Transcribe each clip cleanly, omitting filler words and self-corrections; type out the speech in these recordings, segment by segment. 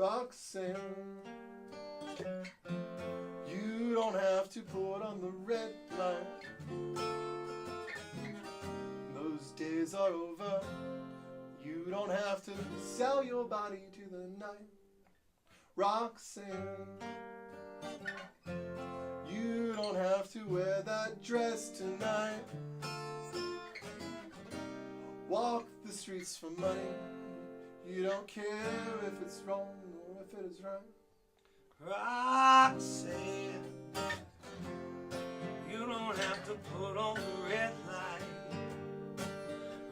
Roxanne, you don't have to put on the red light. Those days are over. You don't have to sell your body to the night. Roxanne, you don't have to wear that dress tonight. Walk the streets for money. You don't care if it's wrong or if it is right. Roxanne, you don't have to put on the red light.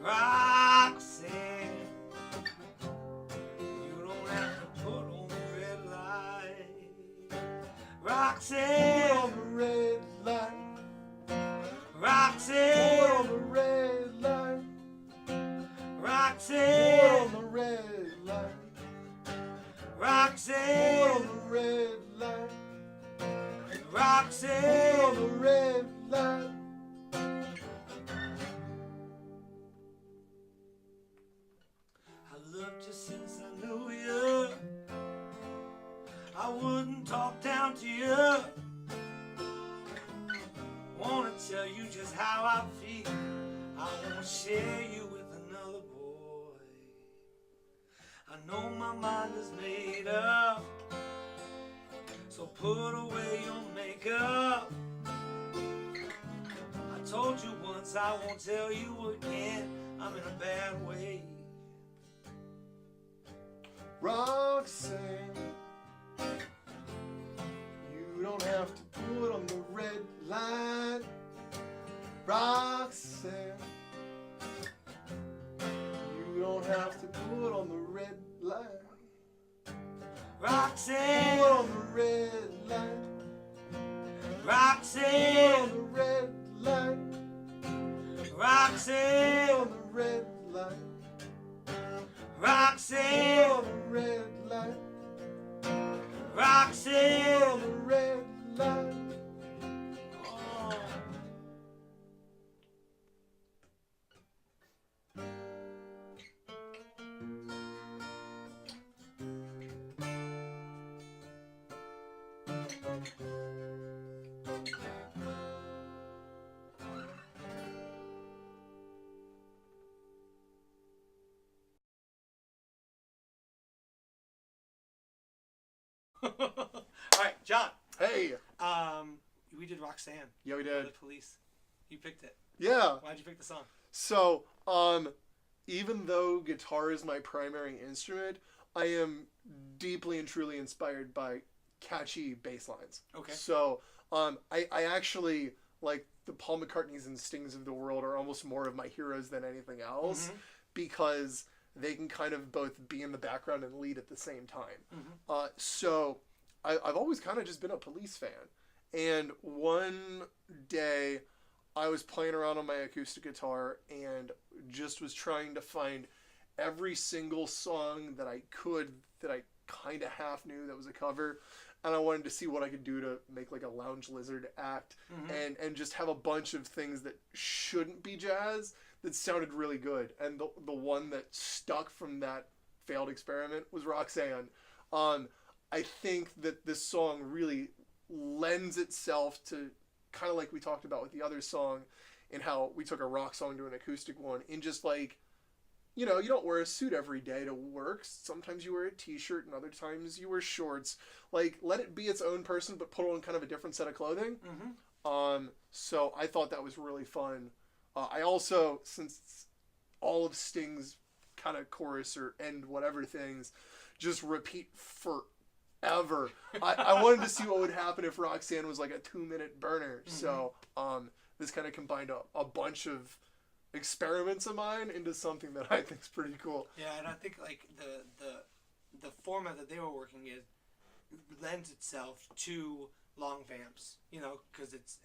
Roxanne, you don't have to put on the red light. Roxanne, Put on the red light. Roxanne, Put on the red light. Roxanne, Put on the red light. Roxanne, Put on the red light. Roxanne. Put on the red light. I loved you since I knew you. I wouldn't talk down to you. Wanna tell you just how I feel. I wanna share you with another boy. I know my mind is made up, so put away your makeup. I told you once, I won't tell you again. I'm in a bad way. Roxanne, you don't have to put on the red light. Roxanne, you don't have to put on the red light. Roxanne, Put on the red light. Put on Roxanne, the red light. Put Roxanne, on the red light. Put Roxanne, on the red light. Put on Roxanne. the red light. Oh. All right, John. Hey. We did Roxanne. Yeah, we by did. The Police. You picked it. Yeah. Why'd you pick the song? So, even though guitar is my primary instrument, I am deeply and truly inspired by catchy bass lines. Okay. So, I actually, like, the Paul McCartneys and Stings of the world are almost more of my heroes than anything else, Mm-hmm. because they can kind of both be in the background and lead at the same time. Mm-hmm. So, I've always kind of just been a Police fan. And one day, I was playing around on my acoustic guitar and just was trying to find every single song that I could, that I kind of half knew that was a cover. And I wanted to see what I could do to make like a Lounge Lizard act, Mm-hmm. and just have a bunch of things that shouldn't be jazz that sounded really good. And the one that stuck from that failed experiment was Roxanne. I think that this song really lends itself to kind of like we talked about with the other song, and how we took a rock song to an acoustic one, and just like, you know, you don't wear a suit every day to work. Sometimes you wear a t-shirt and other times you wear shorts. Like, let it be its own person, but put on kind of a different set of clothing. Mm-hmm. So I thought that was really fun. I also, since all of Sting's kind of chorus or end whatever things just repeat forever, I wanted to see what would happen if Roxanne was like a 2-minute burner. Mm-hmm. So this kind of combined a bunch of experiments of mine into something that I think is pretty cool. Yeah, and I think like the format that they were working in lends itself to long vamps, you know, because it's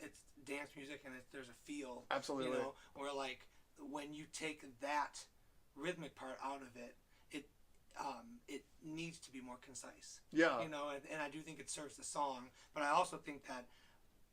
dance music and there's a feel. Absolutely. You know, where like when you take that rhythmic part out of it, it needs to be more concise. Yeah. You know, and I do think it serves the song, but I also think that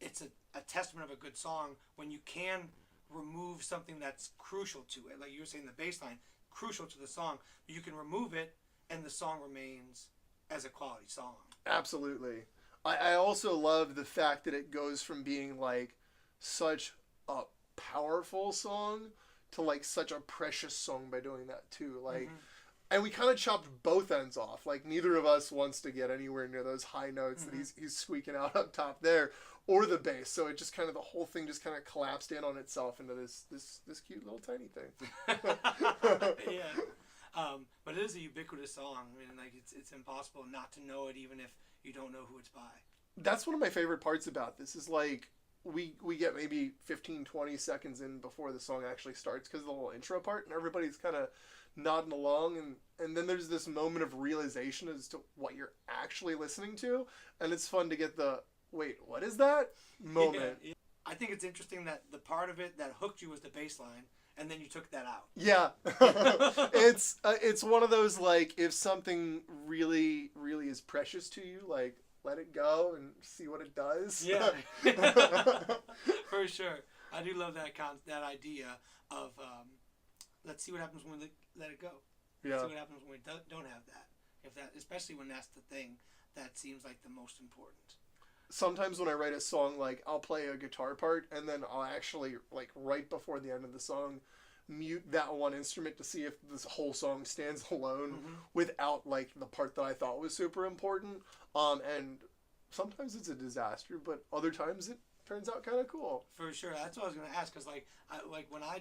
it's a testament of a good song when you can remove something that's crucial to it. Like you were saying, the bass line, crucial to the song, but you can remove it and the song remains as a quality song. Absolutely. I also love the fact that it goes from being like such a powerful song to like such a precious song by doing that too. Like, and we kind of chopped both ends off. Like, neither of us wants to get anywhere near those high notes that he's squeaking out up top there, or the bass. So it just kind of, the whole thing just kind of collapsed in on itself into this cute little tiny thing. Yeah. But it is a ubiquitous song. I mean, like, it's impossible not to know it, even if you don't know who it's by. That's one of my favorite parts about this, is like, we get maybe 15, 20 seconds in before the song actually starts, because of the whole intro part, and everybody's kind of nodding along, and then there's this moment of realization as to what you're actually listening to, and it's fun to get the, wait, what is that moment. Yeah. I think it's interesting that the part of it that hooked you was the bass line, and then you took that out. Yeah. It's one of those, like, if something really, really is precious to you, like, let it go and see what it does. Yeah. For sure. I do love that idea of, let's see what happens when we let it go. Yeah. See what happens when we don't have that. Especially when that's the thing that seems like the most important. Sometimes when I write a song, like, I'll play a guitar part, and then I'll actually, like, right before the end of the song, mute that one instrument to see if this whole song stands alone without, like, the part that I thought was super important. And sometimes it's a disaster, but other times it turns out kind of cool. For sure. That's what I was going to ask, because, when I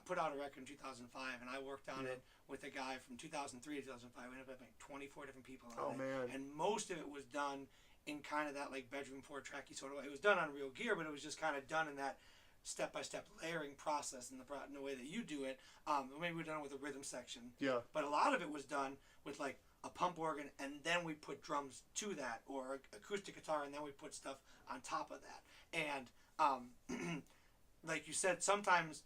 put out a record in 2005, and I worked on it with a guy from 2003 to 2005. We ended up having 24 different people on it. Man. And most of it was done in kind of that, like, bedroom 4-tracky sort of way. It was done on real gear, but it was just kind of done in that step-by-step layering process in the way that you do it. Maybe we've done it with a rhythm section. Yeah. But a lot of it was done with, like, a pump organ, and then we put drums to that, or acoustic guitar, and then we put stuff on top of that. And like you said, sometimes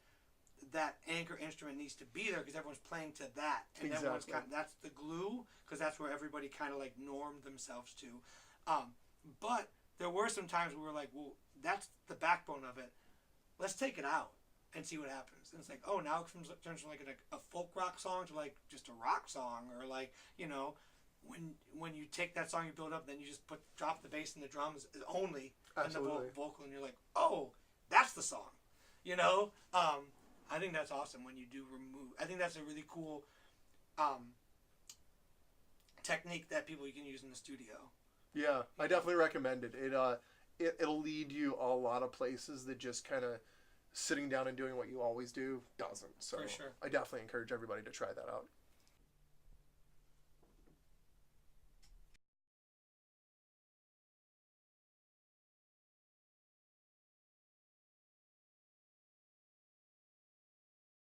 that anchor instrument needs to be there because everyone's playing to that, and everyone's that's the glue, because that's where everybody kind of like normed themselves to. But there were some times where we were like, well, that's the backbone of it. Let's take it out and see what happens. And it's like, oh, now it turns from like a folk rock song to like just a rock song, or like, you know, when you take that song you build up, then you just drop the bass and the drums only and the vocal, and you're like, oh, that's the song, you know. I think that's awesome when you do remove. I think that's a really cool technique that people can use in the studio. Yeah, I definitely recommend it. It'll lead you a lot of places that just kind of sitting down and doing what you always do doesn't. So for sure. I definitely encourage everybody to try that out.